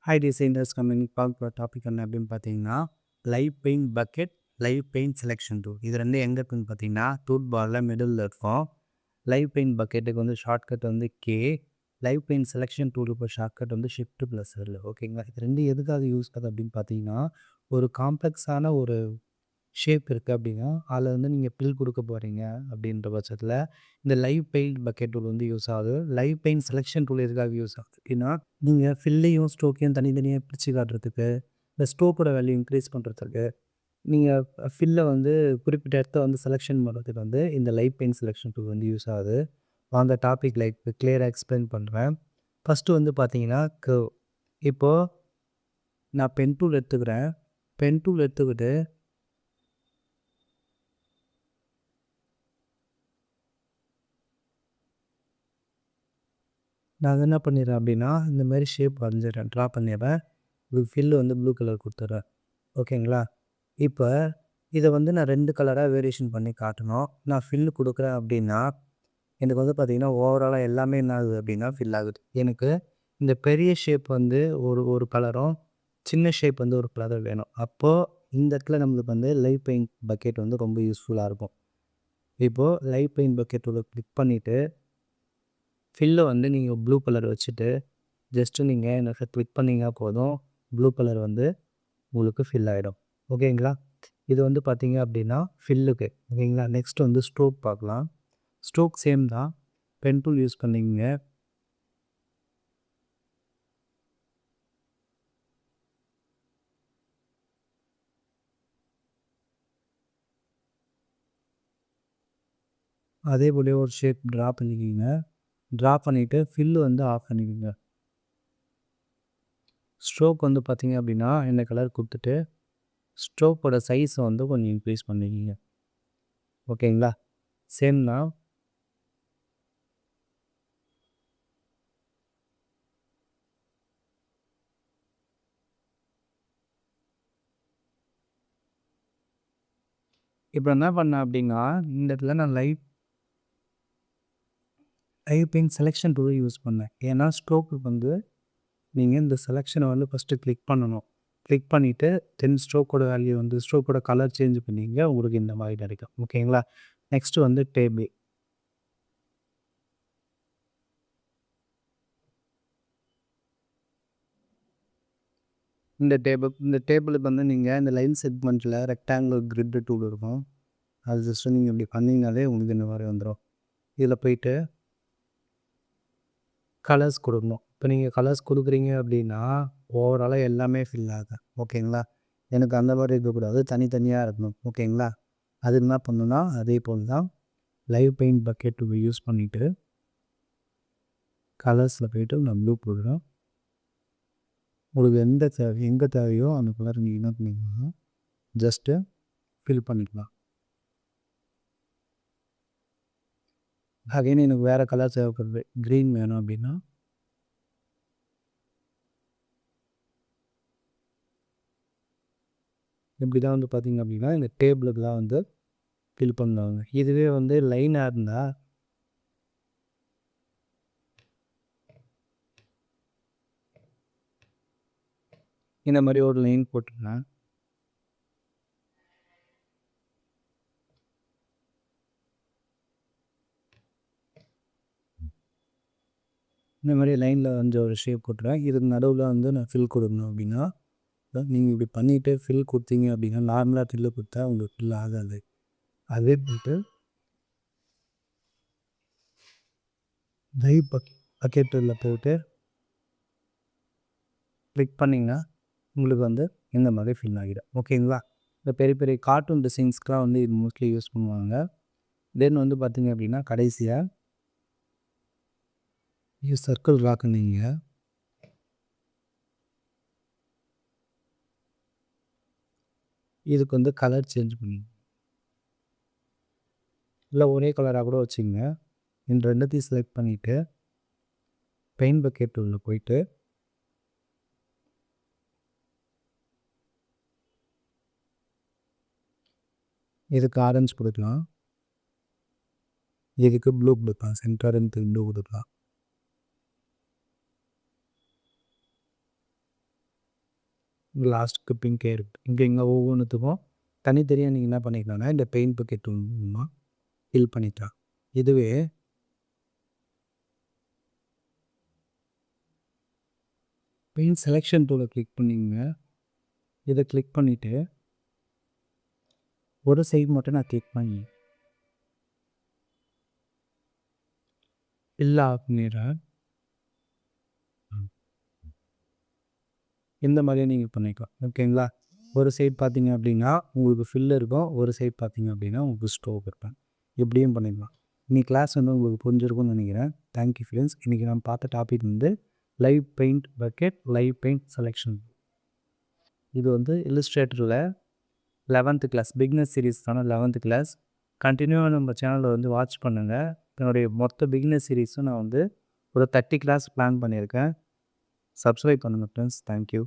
Hi designers company பார்க்குற topic என்ன அப்படின்னு பார்த்தீங்கன்னா live paint bucket live paint selection tool. இது ரெண்டு எங்கே இருக்குன்னு பார்த்தீங்கன்னா டூல் பாரில் மிடில் இருக்கும். லைவ் பெயிண்ட் பக்கெட்டுக்கு வந்து ஷார்ட்கட் வந்து கே, லைவ் பெயிண்ட் செலெக்ஷன் டூலுக்கு ஷார்ட்கட் வந்து ஷிஃப்ட் ப்ளஸ் இல்லை. ஓகேங்களா? இது ரெண்டு எதுக்காக யூஸ் ஆகுது அப்படின்னு பார்த்தீங்கன்னா ஒரு காம்ப்ளெக்ஸான ஒரு ஷேப் இருக்குது அப்படின்னா அதில் வந்து நீங்கள் பில் கொடுக்க போகிறீங்க அப்படின்ற பட்சத்தில் இந்த லைவ் பெயிண்ட் பக்கெட் டூல் வந்து யூஸ் ஆகுது. லைவ் பெயிண்ட் செலெக்ஷன் டூல் எதுக்காக யூஸ் ஆகுது அப்படின்னா நீங்கள் ஃபில்லையும் ஸ்ட்ரோக்கையும் தனித்தனியாக பிரித்து காட்டுறதுக்கு, இந்த ஸ்ட்ரோக்கோட வேல்யூ இன்க்ரீஸ் பண்ணுறதுக்கு, நீங்கள் ஃபில்லை வந்து குறிப்பிட்ட இடத்த வந்து செலெக்ஷன் பண்ணுறதுக்கு வந்து இந்த லைவ் பெயிண்ட் செலெக்ஷன் டூல் வந்து யூஸ் ஆகுது. அந்த டாபிக் லைக் கிளியராக எக்ஸ்பிளைன் பண்ணுறேன். ஃபஸ்ட்டு வந்து பார்த்தீங்கன்னா கர்வ். இப்போது நான் பென் டூல் எடுத்துக்கிறேன். பென் டூல் எடுத்துக்கிட்டு நான் என்ன பண்ணிடுறேன் அப்படின்னா இந்த மாதிரி ஷேப் வரைஞ்சிடுறேன், ட்ரா பண்ணிடுறேன். ஃபில்லு வந்து ப்ளூ கலர் கொடுத்துட்றேன். ஓகேங்களா? இப்போ இதை வந்து நான் 2 கலராக வேரியேஷன் பண்ணி காட்டணும். நான் ஃபில்லு கொடுக்குறேன் அப்படின்னா எனக்கு வந்து பார்த்திங்கன்னா ஓவராலாக எல்லாமே என்ன ஆகுது அப்படின்னா ஃபில் ஆகுது. எனக்கு இந்த பெரிய ஷேப் வந்து ஒரு கலரும், சின்ன ஷேப் வந்து ஒரு கலரும் வேணும். அப்போது இந்த இடத்துல நம்மளுக்கு வந்து லைவ் பெயிண்ட் பக்கெட் வந்து ரொம்ப யூஸ்ஃபுல்லாக இருக்கும். இப்போது லைவ் பெயிண்ட் பக்கெட் உள்ள கிளிக் பண்ணிவிட்டு ஃபில்லை வந்து நீங்கள் ப்ளூ கலர் வச்சுட்டு ஜஸ்ட்டு நீங்கள் எனக்கு கிளிக் பண்ணிங்கன்னா போதும், ப்ளூ கலர் வந்து உங்களுக்கு ஃபில் ஆகிடும். ஓகேங்களா? இது வந்து பார்த்தீங்க அப்படின்னா ஃபில்லுக்கு. ஓகேங்களா? நெக்ஸ்ட் வந்து ஸ்ட்ரோக் பார்க்கலாம். ஸ்ட்ரோக் சேம் தான். பென் டூல் யூஸ் பண்ணிங்க. அதே போல ஒரு ஷேப் ட்ரா பண்ணிக்கிங்க. ட்ரா பண்ணிவிட்டு ஃபில்லு வந்து ஆஃப் பண்ணிக்கோங்க. ஸ்ட்ரோக் வந்து பார்த்தீங்க அப்படின்னா இந்த கலர் கொடுத்துட்டு ஸ்ட்ரோக்கோட சைஸை வந்து கொஞ்சம் இன்க்ரீஸ் பண்ணிக்கிங்க. ஓகேங்களா? சேம் தான். இப்போ என்ன பண்ணேன் அப்படின்னா இந்த இடத்துல நான் லைவ் பெயிண்ட் செலெக்ஷன் டூலை யூஸ் பண்ணேன். ஏன்னா ஸ்ட்ரோக்கு வந்து நீங்கள் இந்த செலெக்ஷனை வந்து ஃபஸ்ட்டு கிளிக் பண்ணணும். கிளிக் பண்ணிவிட்டு தென் ஸ்ட்ரோக்கோட வேல்யூ வந்து ஸ்ட்ரோக்கோட கலர் சேஞ்ச் பண்ணிங்க, உங்களுக்கு இந்த மாதிரி கிடைக்கும். ஓகேங்களா? நெக்ஸ்ட்டு வந்து டேபிள். இந்த டேபிளுக்கு வந்து நீங்கள் இந்த லைன் செக்மெண்ட்டில் ரெக்டாங்குலர் கிரிட் டூல் இருக்கும். அது ஜஸ்ட்டு நீங்கள் இப்படி பண்ணிங்கனாலே உங்களுக்கு இந்த மாதிரி வந்துடும். இதில் போயிட்டு கலர்ஸ் கொடுக்கணும். இப்போ நீங்கள் கலர்ஸ் கொடுக்குறீங்க அப்படின்னா ஓவராலாக எல்லாமே ஃபில் ஆகும். ஓகேங்களா? எனக்கு அந்த மாதிரி இருக்கக்கூடாது, தனித்தனியாக இருக்கணும். ஓகேங்களா? அது என்ன பண்ணணுன்னா அதே போல் தான் லைவ் பெயிண்ட் பக்கெட் யூஸ் பண்ணிவிட்டு கலர்ஸில் போய்ட்டு நான் ப்ளூ போடுறேன். உங்களுக்கு எங்கே தேவையோ அந்த கலர் நீங்கள் என்ன பண்ணிக்கலாம், ஜஸ்ட்டு ஃபில் பண்ணிக்கலாம். அகைன் எனக்கு வேறு கலர் தேவைப்படுது, க்ரீன் வேணும் அப்படின்னா இப்படி தான் வந்து பார்த்திங்க அப்படின்னா இந்த டேபிளுக்கு தான் வந்து ஃபில் பண்ணுவாங்க. இதுவே வந்து லைனாக இருந்தால் இந்த மாதிரி ஒரு லைன் போட்டுருந்தேன். இந்த மாதிரி லைனில் வந்து ஒரு ஷேப் போட்டுறேன். இதுக்கு நடுவில் வந்து நான் ஃபில் கொடுக்கணும் அப்படின்னா நீங்கள் இப்படி பண்ணிவிட்டு ஃபில் கொடுத்தீங்க அப்படின்னா நார்மலாக ஃபில்லு கொடுத்தா உங்களுக்கு ஃபில் ஆகாது. அதே போட்டு லைவ் பக்கெட்டில் போட்டு கிளிக் பண்ணிங்கன்னா உங்களுக்கு வந்து இந்த மாதிரி ஃபில் ஆகிடும். ஓகேங்களா? இந்த பெரிய பெரிய கார்ட்டூன் டிசைன்ஸ்க்கெலாம் வந்து இது மோஸ்ட்லி யூஸ் பண்ணுவாங்க. தென் வந்து பார்த்திங்க அப்படின்னா கடைசியாக சர்க்கிள் ட்ரா பண்ணிங்க. இதுக்கு வந்து கலர் சேஞ்ச் பண்ணிங்க, இல்லை ஒரே கலராக கூட வச்சுங்க. இந்த ரெண்டுத்தையும் செலக்ட் பண்ணிவிட்டு பெயிண்ட் பக்கெட் உள்ள போயிட்டு இதுக்கு ஆரஞ்சு கொடுக்கலாம், இதுக்கு ப்ளூ கொடுக்கலாம், சென்டருக்கு ப்ளூ கொடுக்கலாம். லாஸ்ட்டுக்கு பிங்கே இருக்குது. இங்கே ஒவ்வொன்றுத்துக்கும் தனித்தனியாக நீங்கள் என்ன பண்ணிக்கலாம்னா இந்த பெயிண்ட் பக்கெட் மூலமாக ஃபில் பண்ணிக்கலாம். இதுவே பெயிண்ட் செலெக்ஷன் டூலை கிளிக் பண்ணிங்க. இதை கிளிக் பண்ணிவிட்டு ஒரு சைடு மட்டும் நான் கிளிக் பண்ணி ஃபில் பண்ணிடுறேன். இந்த மாதிரியே நீங்கள் பண்ணிக்கலாம். ஓகேங்களா? ஒரு சைடு பார்த்தீங்க அப்படின்னா உங்களுக்கு ஃபில் இருக்கும். ஒரு சைடு பார்த்தீங்க அப்படின்னா உங்களுக்கு ஸ்டோவ் இருப்பேன். இப்படியும் பண்ணிடலாம். இன்னைக்கு கிளாஸ் வந்து உங்களுக்கு புரிஞ்சிருக்கும்னு நினைக்கிறேன். Thank you friends. இன்றைக்கி நம்ம பார்த்த டாபிக் வந்து live paint bucket, live paint selection. இது வந்து இல்லுஸ்ட்ரேட்டரில் 11th கிளாஸ் பிகினர் சீரீஸ்க்கான 11th கிளாஸ். கண்டினியூவாக நம்ம சேனலில் வந்து வாட்ச் பண்ணுங்கள். என்னுடைய மொத்த பிகினர் சீரீஸும் நான் வந்து ஒரு 30 கிளாஸ் பிளான் பண்ணியிருக்கேன். சப்ஸ்கிரைப் பண்ணுங்கள் ஃப்ரெண்ட்ஸ். தேங்க்யூ.